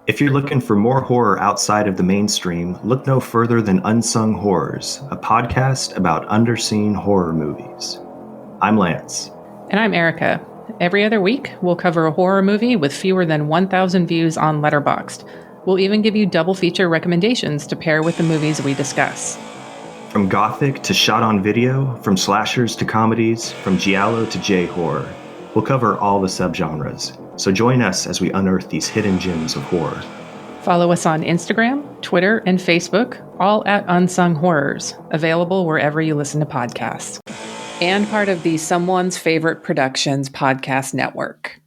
If you're looking for more horror outside of the mainstream, look no further than Unsung Horrors, a podcast about underseen horror movies. I'm Lance. And I'm Erica. Every other week, we'll cover a horror movie with fewer than 1,000 views on Letterboxd. We'll even give you double feature recommendations to pair with the movies we discuss. From gothic to shot on video, from slashers to comedies, from giallo to J-horror. We'll cover all the subgenres. So join us as we unearth these hidden gems of horror. Follow us on Instagram, Twitter, and Facebook, all at Unsung Horrors, available wherever you listen to podcasts. And part of the Someone's Favorite Productions podcast network.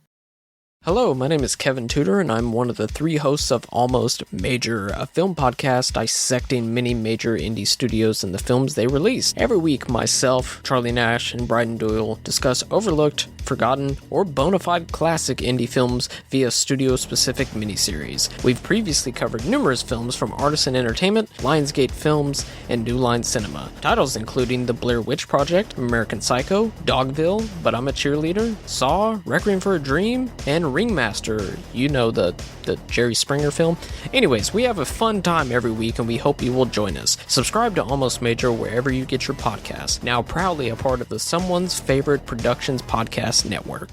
Hello, my name is Kevin Tudor, and I'm one of the three hosts of Almost Major, a film podcast dissecting many major indie studios and the films they release. Every week, myself, Charlie Nash, and Bryden Doyle discuss overlooked, forgotten, or bona fide classic indie films via studio-specific miniseries. We've previously covered numerous films from Artisan Entertainment, Lionsgate Films, and New Line Cinema. Titles including The Blair Witch Project, American Psycho, Dogville, But I'm a Cheerleader, Saw, Requiem for a Dream, and Ringmaster, you know, the Jerry Springer film. Anyways, we have a fun time every week and we hope you will join us. Subscribe to Almost Major wherever you get your podcasts. Now proudly a part of the Someone's Favorite Productions podcast network.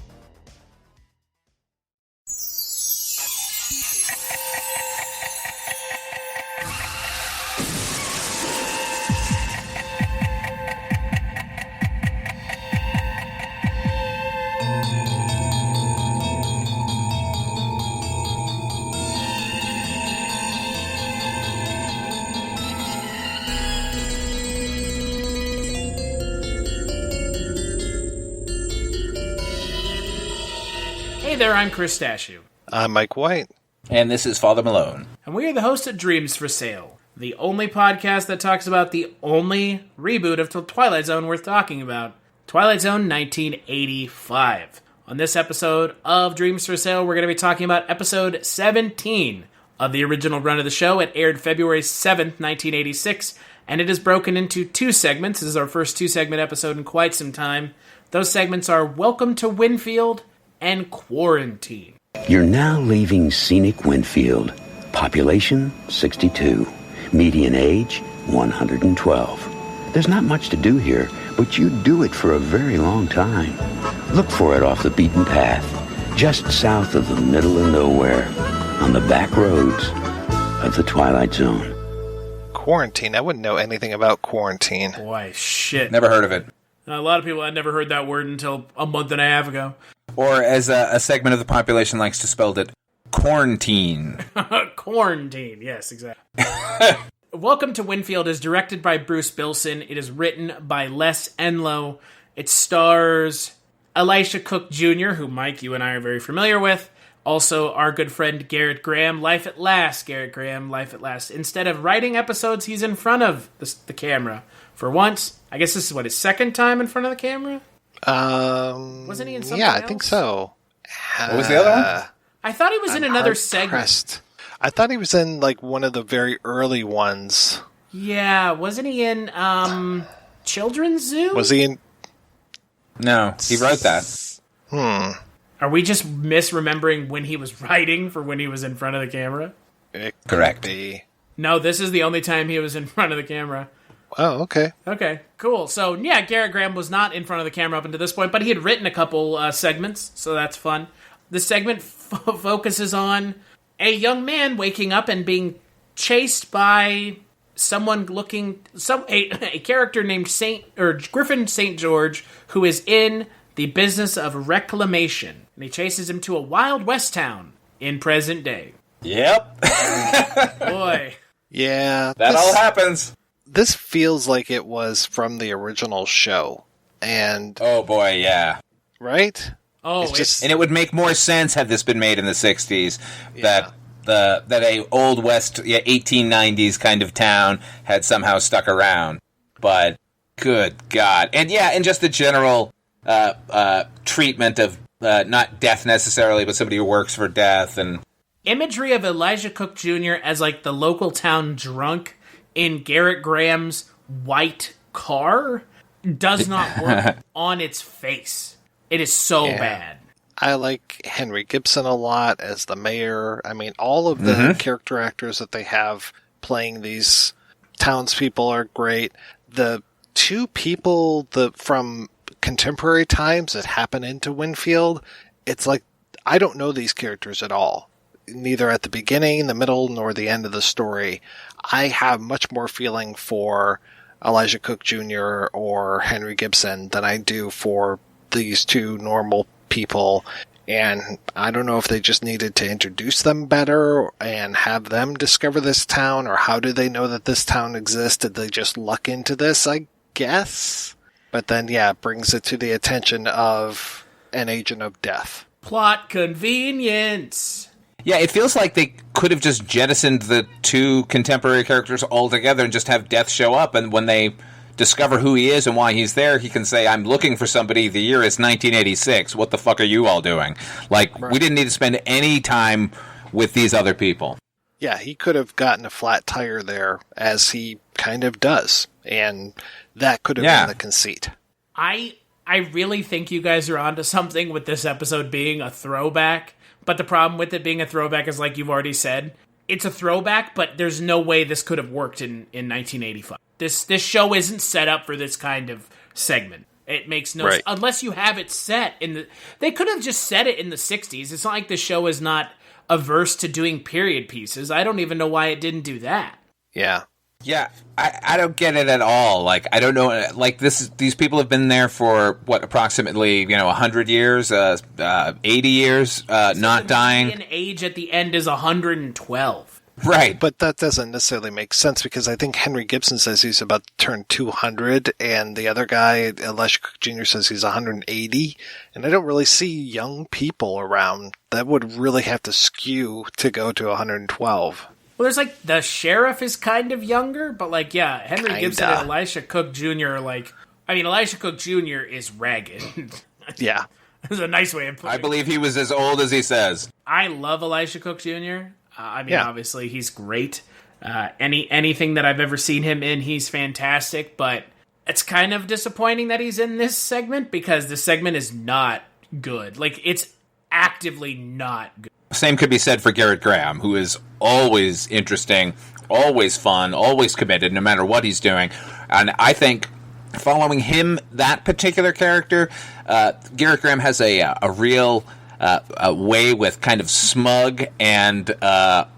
Hey there, I'm Chris Stashew. I'm Mike White. And this is Father Malone. And we are the hosts of Dreams for Sale, the only podcast that talks about the only reboot of Twilight Zone worth talking about, Twilight Zone 1985. On this episode of Dreams for Sale, we're going to be talking about episode 17 of the original run of the show. It aired February 7th, 1986, and it is broken into two segments. This is our first two-segment episode in quite some time. Those segments are Welcome to Winfield and Quarantine. You're now leaving scenic Winfield. Population 62. Median age 112. There's not much to do here, but you do it for a very long time. Look for it off the beaten path, just south of the middle of nowhere, on the back roads of the Twilight Zone. Quarantine? I wouldn't know anything about quarantine. Boy, shit. Never heard of it. A lot of people had never heard that word until a month and a half ago. Or as a segment of the population likes to spell it, quarantine. Quarantine, yes, exactly. Welcome to Winfield is directed by Bruce Bilson. It is written by Les Enlow. It stars Elisha Cook Jr., who, Mike, you and I are very familiar with. Also, our good friend Gerrit Graham. Life at last, Gerrit Graham, life at last. Instead of writing episodes, he's in front of the camera. For once, I guess this is, his second time in front of the camera? Wasn't he in something else? I think so. What was the other one? I thought he was in another segment. I thought he was in, one of the very early ones. Yeah, wasn't he in, Children's Zoo? Was he in... No, he wrote that. Are we just misremembering when he was writing for when he was in front of the camera? Correct. Be. No, this is the only time he was in front of the camera. Oh, okay. Okay, cool. So, yeah, Gerrit Graham was not in front of the camera up until this point, but he had written a couple segments, so that's fun. The segment focuses on a young man waking up and being chased by a character named Griffin St. George, who is in the business of reclamation, and he chases him to a Wild West town in present day. Yep. Boy. Yeah. That all happens. This feels like it was from the original show. And... Oh, boy, yeah. Right? Oh, and it would make more sense had this been made in the 60s, that a Old West 1890s kind of town had somehow stuck around. But, good God. And just the general treatment of not death necessarily, but somebody who works for death. And imagery of Elijah Cook Jr. as, the local town drunk in Gerrit Graham's white car does not work on its face. It is so bad. I like Henry Gibson a lot as the mayor. I mean, all of the character actors that they have playing these townspeople are great. The two people from contemporary times that happen into Winfield, it's like, I don't know these characters at all. Neither at the beginning, the middle, nor the end of the story. I have much more feeling for Elijah Cook Jr. or Henry Gibson than I do for these two normal people. And I don't know if they just needed to introduce them better and have them discover this town, or how do they know that this town exists? Did they just luck into this, I guess? But then, yeah, it brings it to the attention of an agent of death. Plot convenience. Yeah, it feels like they could have just jettisoned the two contemporary characters altogether and just have Death show up, and when they discover who he is and why he's there, he can say, I'm looking for somebody, the year is 1986, what the fuck are you all doing? Like, we didn't need to spend any time with these other people. Yeah, he could have gotten a flat tire there, as he kind of does, and that could have been the conceit. I really think you guys are onto something with this episode being a throwback. But the problem with it being a throwback is, like you've already said, it's a throwback, but there's no way this could have worked in 1985. This show isn't set up for this kind of segment. It makes no sense. Unless you have it set in the... They could have just set it in the 60s. It's not like the show is not averse to doing period pieces. I don't even know why it didn't do that. Yeah. Yeah, I don't get it at all. Like, I don't know, like, these people have been there for, what, approximately, 100 years, 80 years, not dying. The median age at the end is 112. Right. But that doesn't necessarily make sense, because I think Henry Gibson says he's about to turn 200, and the other guy, Elijah Cook Jr., says he's 180, and I don't really see young people around. That would really have to skew to go to 112. Well, there's, like, the sheriff is kind of younger, but, like, yeah, Henry Gibson and Elisha Cook Jr. are, like... I mean, Elisha Cook Jr. is ragged. Yeah. That's a nice way of putting it. I believe he was as old as he says. I love Elisha Cook Jr. Obviously, he's great. Anything that I've ever seen him in, he's fantastic, but it's kind of disappointing that he's in this segment, because the segment is not good. Like, it's actively not good. Same could be said for Gerrit Graham, who is always interesting, always fun, always committed, no matter what he's doing. And I think following him, that particular character, Gerrit Graham has a real way with kind of smug and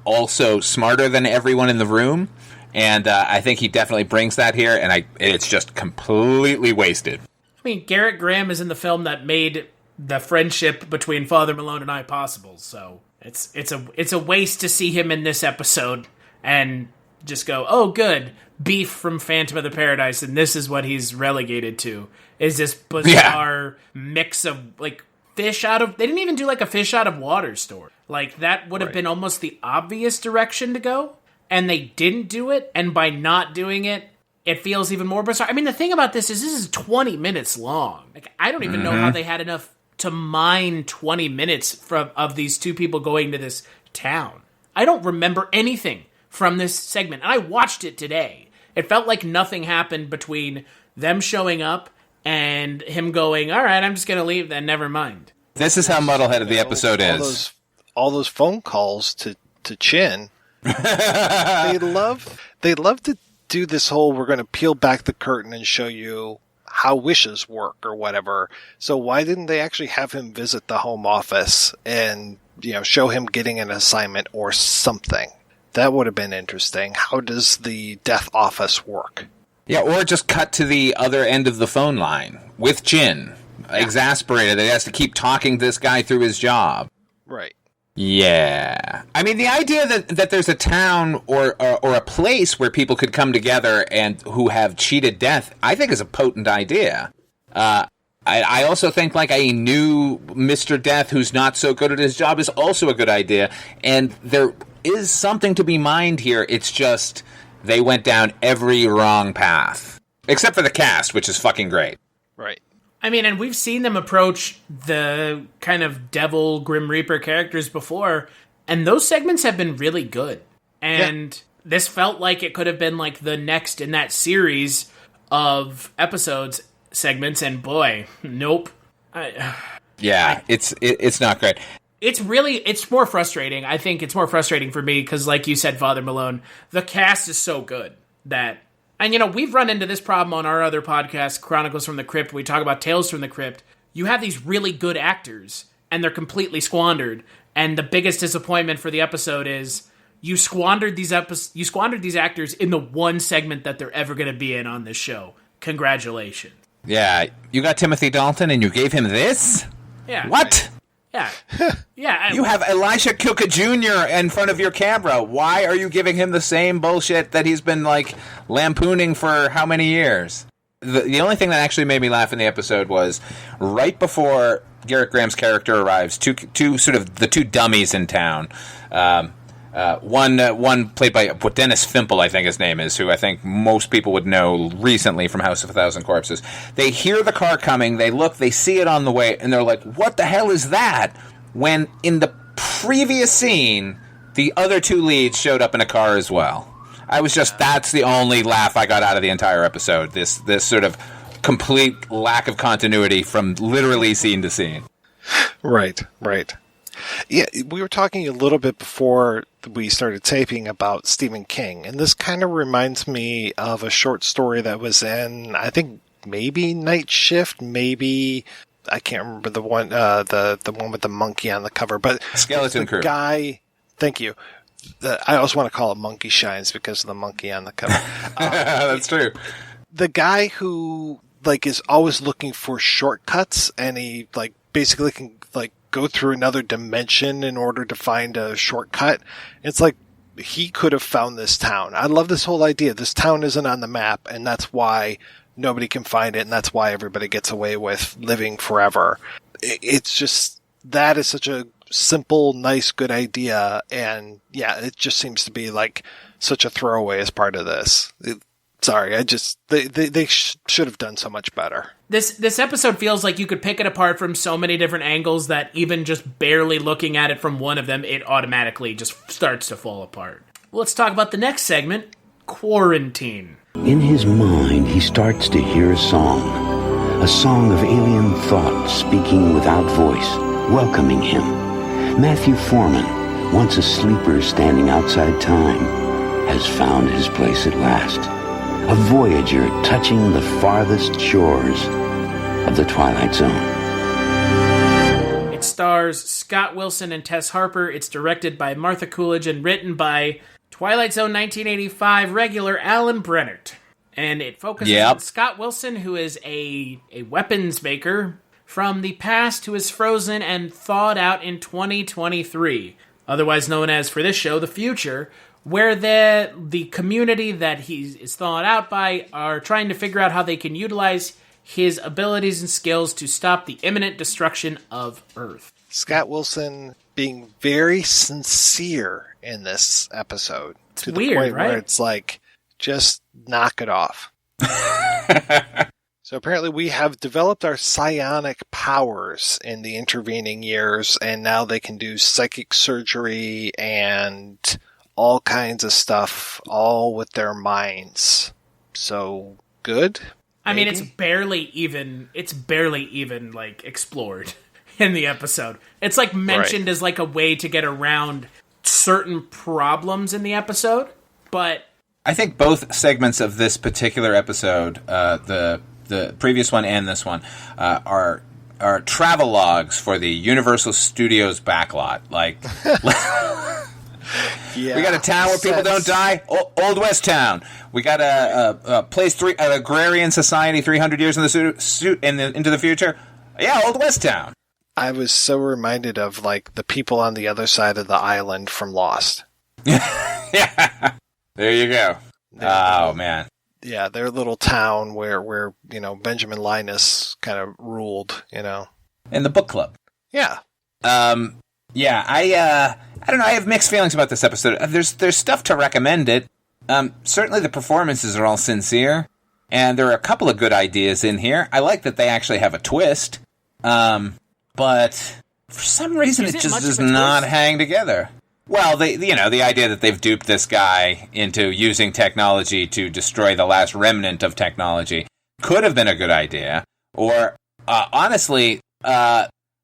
also smarter than everyone in the room. And I think he definitely brings that here, and it's just completely wasted. I mean, Gerrit Graham is in the film that made the friendship between Father Malone and I possible, so it's a waste to see him in this episode and just go, oh, good, Beef from Phantom of the Paradise, and this is what he's relegated to, is this bizarre mix of, like, fish out of... They didn't even do, like, a fish out of water story. Like, that would have been almost the obvious direction to go, and they didn't do it, and by not doing it, it feels even more bizarre. I mean, the thing about this is 20 minutes long. Like, I don't even know how they had enough to mine 20 minutes of these two people going to this town. I don't remember anything from this segment, and I watched it today. It felt like nothing happened between them showing up and him going, all right, I'm just going to leave, then never mind. This is how muddleheaded the episode is. All those phone calls to Chin. They love to do this whole, we're going to peel back the curtain and show you how wishes work or whatever. So why didn't they actually have him visit the home office and, show him getting an assignment or something? That would have been interesting. How does the death office work? Yeah, or just cut to the other end of the phone line with Chin, exasperated that he has to keep talking to this guy through his job. Right. Yeah. I mean, the idea that there's a town or a place where people could come together and who have cheated death, I think is a potent idea. I also think, like, a new Mr. Death who's not so good at his job is also a good idea. And there is something to be mined here. It's just they went down every wrong path. Except for the cast, which is fucking great. Right. I mean, and we've seen them approach the kind of devil Grim Reaper characters before, and those segments have been really good. And this felt like it could have been like the next in that series of segments, and boy, nope. Yeah, it's not great. It's more frustrating. I think it's more frustrating for me because, like you said, Father Malone, the cast is so good that, and we've run into this problem on our other podcast, Chronicles from the Crypt. We talk about Tales from the Crypt. You have these really good actors, and they're completely squandered. And the biggest disappointment for the episode is you squandered these actors in the one segment that they're ever going to be in on this show. Congratulations. Yeah, you got Timothy Dalton, and you gave him this? Yeah. What? Yeah. Yeah. You have Elisha Kilka Jr. in front of your camera. Why are you giving him the same bullshit that he's been, lampooning for how many years? The only thing that actually made me laugh in the episode was right before Gerrit Graham's character arrives, two sort of the two dummies in town. One played by Dennis Fimple, I think his name is, who I think most people would know recently from House of a Thousand Corpses. They hear the car coming, they look, they see it on the way, and they're like, what the hell is that? When in the previous scene, the other two leads showed up in a car as well. I was just, that's the only laugh I got out of the entire episode, this sort of complete lack of continuity from literally scene to scene. Right. Yeah, we were talking a little bit before we started taping about Stephen King, and this kind of reminds me of a short story that was in, I think, maybe Night Shift, maybe, I can't remember the one, the one with the monkey on the cover, but Skeleton Crew. Guy, thank you. I also want to call it Monkey Shines because of the monkey on the cover. That's true. The guy who is always looking for shortcuts, and he basically can go through another dimension in order to find a shortcut. It's like he could have found this town. I love this whole idea. This town isn't on the map, and that's why nobody can find it, and that's why everybody gets away with living forever. It's just, that is such a simple, nice, good idea, and yeah, it just seems to be such a throwaway as part of this. They should have done so much better. This episode feels like you could pick it apart from so many different angles that even just barely looking at it from one of them, it automatically just starts to fall apart. Let's talk about the next segment, Quarantine. In his mind, he starts to hear a song of alien thought speaking without voice, welcoming him. Matthew Foreman, once a sleeper standing outside time, has found his place at last. A voyager touching the farthest shores of the Twilight Zone. It stars Scott Wilson and Tess Harper. It's directed by Martha Coolidge and written by Twilight Zone 1985 regular Alan Brennert. And it focuses on Scott Wilson, who is a weapons maker from the past who is frozen and thawed out in 2023, otherwise known as, for this show, the future, where the community that he is thawed out by are trying to figure out how they can utilize his abilities and skills to stop the imminent destruction of Earth. Scott Wilson being very sincere in this episode. It's weird, point right? Where it's just knock it off. So apparently we have developed our psionic powers in the intervening years, and now they can do psychic surgery and all kinds of stuff, all with their minds. So good. I mean, it's barely even explored in the episode. It's mentioned as a way to get around certain problems in the episode, but I think both segments of this particular episode, the previous one and this one, are travel logs for the Universal Studios backlot. Yeah, we got a town where people don't die. Old West Town. We got a place an agrarian society 300 years in the into the future. Yeah, Old West Town. I was so reminded of the people on the other side of the island from Lost. Yeah, there you go. Oh man. Yeah, their little town where Benjamin Linus kind of ruled. In the book club. Yeah. Yeah, I don't know. I have mixed feelings about this episode. There's stuff to recommend it. Certainly the performances are all sincere, and there are a couple of good ideas in here. I like that they actually have a twist, but for some reason it just does not hang together. Well, the idea that they've duped this guy into using technology to destroy the last remnant of technology could have been a good idea. Or, honestly,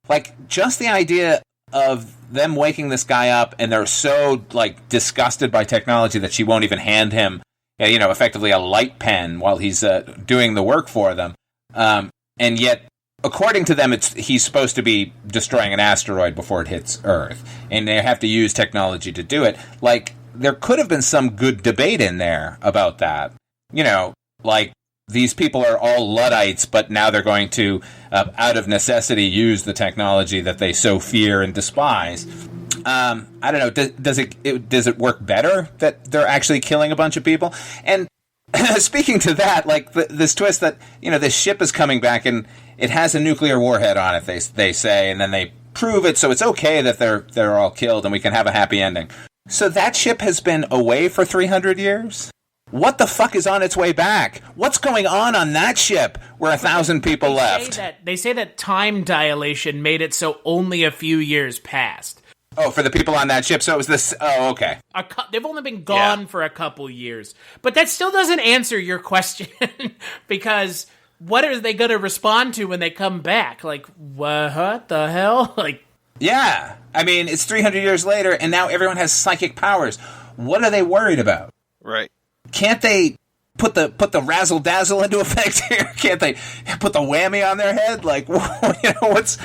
Like, just the idea of them waking this guy up, and they're so, like, disgusted by technology that she won't even hand him, effectively a light pen while he's doing the work for them. And yet, according to them, he's supposed to be destroying an asteroid before it hits Earth, and they have to use technology to do it. Like, there could have been some good debate in there about that. Like, these people are all Luddites, but now they're going to, out of necessity, use the technology that they so fear and despise. I don't know. Does it work better that they're actually killing a bunch of people? And speaking to that, like this twist that this ship is coming back and it has a nuclear warhead on it. They say, and then they prove it, so it's okay that they're all killed and we can have a happy ending. So that ship has been away for 300 years. What the fuck is on its way back? What's going on that ship where 1,000 people left? They say that time dilation made it so only a few years passed. Oh, for the people on that ship, so it was this... Oh, okay. They've only been gone for a couple years. But that still doesn't answer your question, because what are they going to respond to when they come back? Like, what the hell? Like... Yeah. I mean, it's 300 years later, and now everyone has psychic powers. What are they worried about? Right. Can't they put the razzle dazzle into effect here? Can't they put the whammy on their head? Like, what's?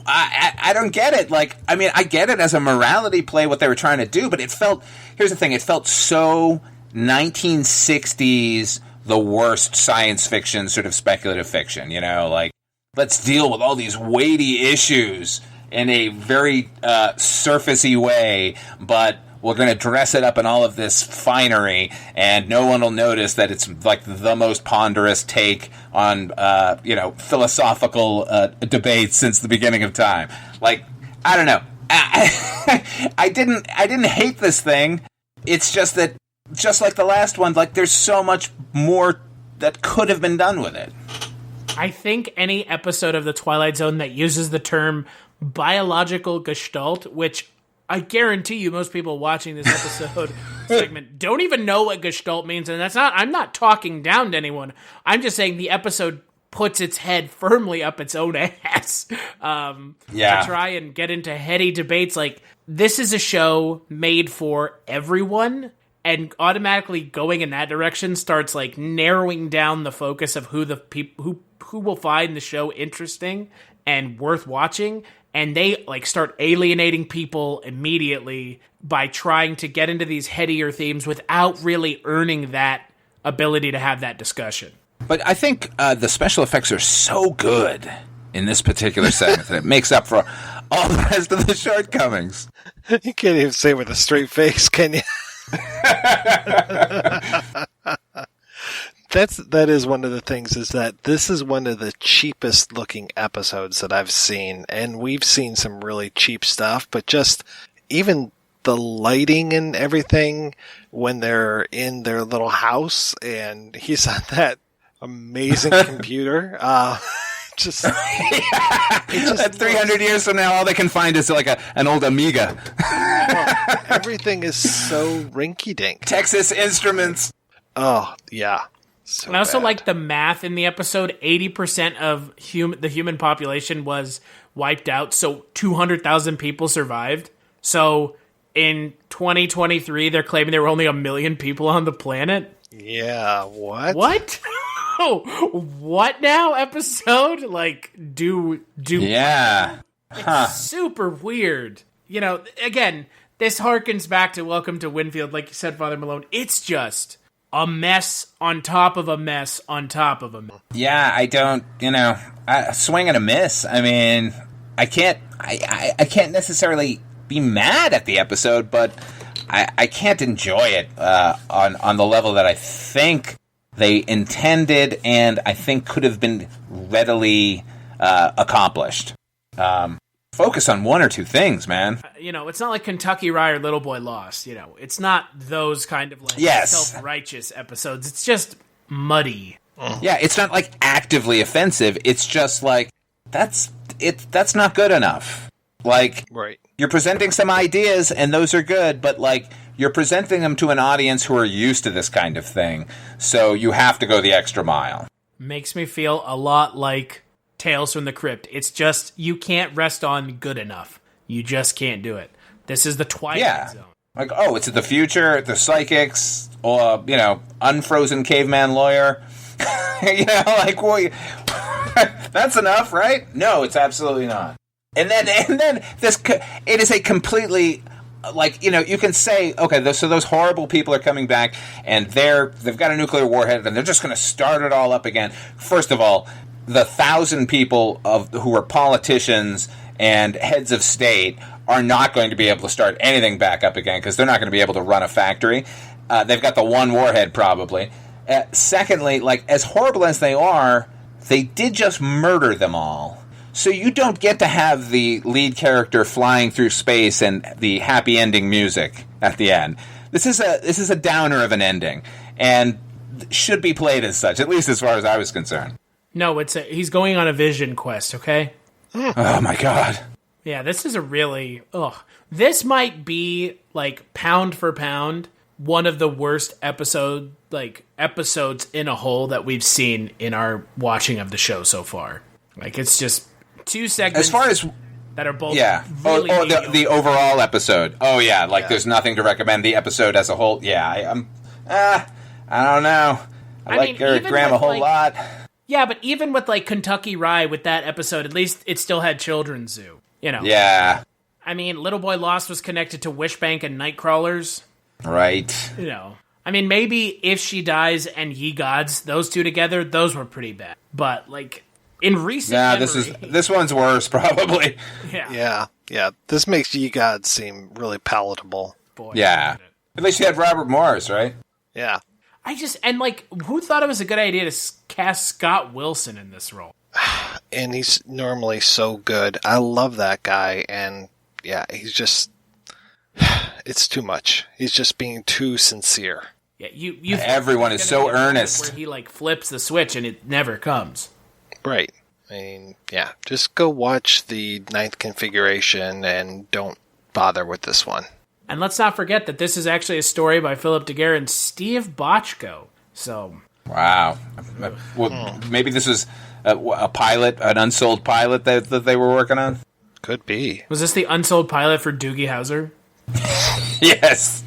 I don't get it. Like, I mean, I get it as a morality play what they were trying to do, but here's the thing, it felt so 1960s, the worst science fiction, sort of speculative fiction. Like, let's deal with all these weighty issues in a very surfacey way, but we're going to dress it up in all of this finery, and no one will notice that it's like the most ponderous take on, philosophical debates since the beginning of time. Like, I don't know. I didn't hate this thing. It's just that, just like the last one, like, there's so much more that could have been done with it. I think any episode of The Twilight Zone that uses the term biological gestalt, which I guarantee you most people watching this episode segment don't even know what gestalt means, and I'm not talking down to anyone. I'm just saying the episode puts its head firmly up its own ass to try and get into heady debates. Like, this is a show made for everyone, and automatically going in that direction starts like narrowing down the focus of who the people who will find the show interesting and worth watching. And they like start alienating people immediately by trying to get into these headier themes without really earning that ability to have that discussion. But I think the special effects are so good in this particular segment that it makes up for all the rest of the shortcomings. You can't even say with a straight face, can you? That is one of the things, is that this is one of the cheapest looking episodes that I've seen, and we've seen some really cheap stuff, but just even the lighting and everything when they're in their little house and he's on that amazing computer. Just at 300 years from now, all they can find is like an old Amiga. Well, everything is so rinky-dink. Texas Instruments. Oh, yeah. So I also bad. like the math in the episode. 80% of the human population was wiped out, so 200,000 people survived. So in 2023, they're claiming there were only 1 million people on the planet. Yeah, what? What? What now, episode? Like, do yeah. It's super weird. Again, this harkens back to Welcome to Winfield, like you said, Father Malone. It's just a mess on top of a mess on top of a mess. Yeah, I don't, a swing and a miss. I mean, I can't necessarily be mad at the episode, but I can't enjoy it on the level that I think they intended and I think could have been readily accomplished. Focus on one or two things, man. It's not like Kentucky Rye or Little Boy Lost. It's not those kind of like self-righteous episodes. It's just muddy. Yeah, it's not like actively offensive. It's just like that's not good enough. Like, right. You're presenting some ideas and those are good, but like you're presenting them to an audience who are used to this kind of thing. So you have to go the extra mile. Makes me feel a lot like Tales from the Crypt. It's just, you can't rest on good enough. You just can't do it. This is the Twilight Zone. Like, oh, it's the future, the psychics, or, unfrozen caveman lawyer. Well, that's enough, right? No, it's absolutely not. And then it is a completely, you can say, okay, so those horrible people are coming back, and they've got a nuclear warhead, and they're just going to start it all up again. First of all, the 1,000 people who are politicians and heads of state are not going to be able to start anything back up again because they're not going to be able to run a factory. They've got the one warhead probably. Secondly, as horrible as they are, they did just murder them all. So you don't get to have the lead character flying through space and the happy ending music at the end. This is a downer of an ending, and should be played as such, at least as far as I was concerned. No, he's going on a vision quest, okay? Oh my god. Yeah, this is a really... This might be, pound for pound, one of the worst episodes in a whole that we've seen in our watching of the show so far. It's just 2 segments as far as that are both really the overall episode. Oh, yeah, there's nothing to recommend. The episode as a whole, I don't know. I like Gerrit Graham a whole lot. Yeah, but even with, Kentucky Rye with that episode, at least it still had Children's Zoo. Yeah. I mean, Little Boy Lost was connected to Wishbank and Nightcrawlers. Right. I mean, maybe If She Dies and Ye Gods, those two together, those were pretty bad. But, in recent memory... this one's worse, probably. Yeah. Yeah. This makes Ye Gods seem really palatable. Boy, yeah. At least you had Robert Morris, right? Yeah. Who thought it was a good idea to cast Scott Wilson in this role? And he's normally so good. I love that guy, and he's just... It's too much. He's just being too sincere. Yeah, everyone is so earnest. Where he flips the switch and it never comes. Right. I mean, just go watch the 9th configuration and don't bother with this one. And let's not forget that this is actually a story by Philip Daguerre and Steve Bochco. So... Wow. Well, maybe this was a pilot, an unsold pilot that they were working on? Could be. Was this the unsold pilot for Doogie Howser? Yes.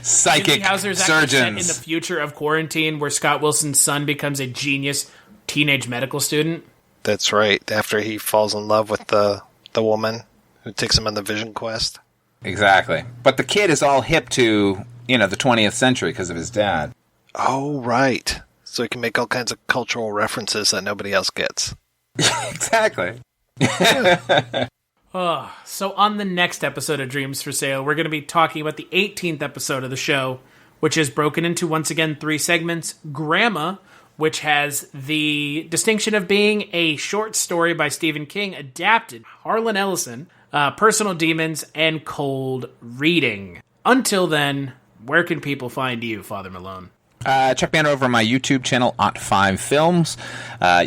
Psychic Doogie Howser's surgeons. Set in the future of quarantine where Scott Wilson's son becomes a genius teenage medical student. That's right. After he falls in love with the woman who takes him on the vision quest. Exactly. But the kid is all hip to, the 20th century because of his dad. Oh, right. So he can make all kinds of cultural references that nobody else gets. Exactly. So on the next episode of Dreams for Sale, we're going to be talking about the 18th episode of the show, which is broken into, once again, 3 segments. Grandma, which has the distinction of being a short story by Stephen King adapted. Harlan Ellison, Personal Demons, and Cold Reading. Until then, where can people find you, Father Malone? Check me out over my YouTube channel, Ot5 Films.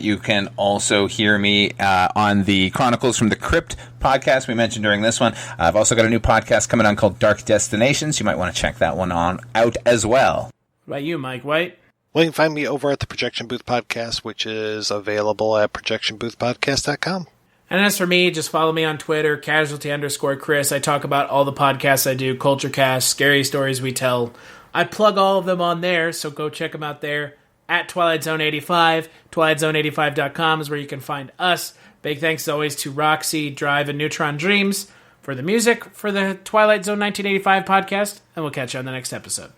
You can also hear me on the Chronicles from the Crypt podcast we mentioned during this one. I've also got a new podcast coming on called Dark Destinations. You might want to check that one out as well. What about you, Mike White? Well, you can find me over at the Projection Booth Podcast, which is available at projectionboothpodcast.com. And as for me, just follow me on Twitter, casualty_Chris. I talk about all the podcasts I do, Culturecast, Scary Stories We Tell. I plug all of them on there, so go check them out there. At Twilight Zone 85, twilightzone85.com is where you can find us. Big thanks, as always, to Roxy, Drive, and Neutron Dreams for the music for the Twilight Zone 1985 podcast, and we'll catch you on the next episode.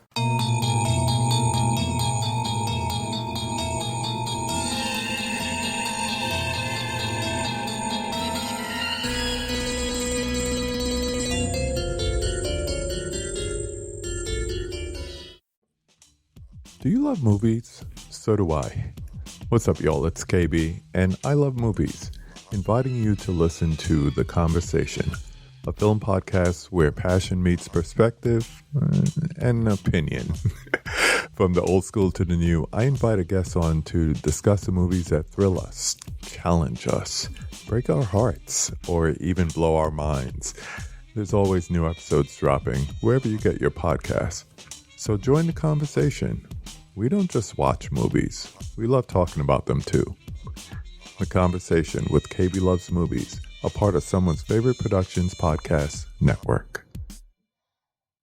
Do you love movies? So do I. What's up, y'all? It's KB, and I love movies. Inviting you to listen to The Conversation, a film podcast where passion meets perspective and opinion. From the old school to the new, I invite a guest on to discuss the movies that thrill us, challenge us, break our hearts, or even blow our minds. There's always new episodes dropping wherever you get your podcasts. So join the conversation. We don't just watch movies. We love talking about them too. The Conversation with KB Loves Movies, a part of Someone's Favorite Productions podcast network.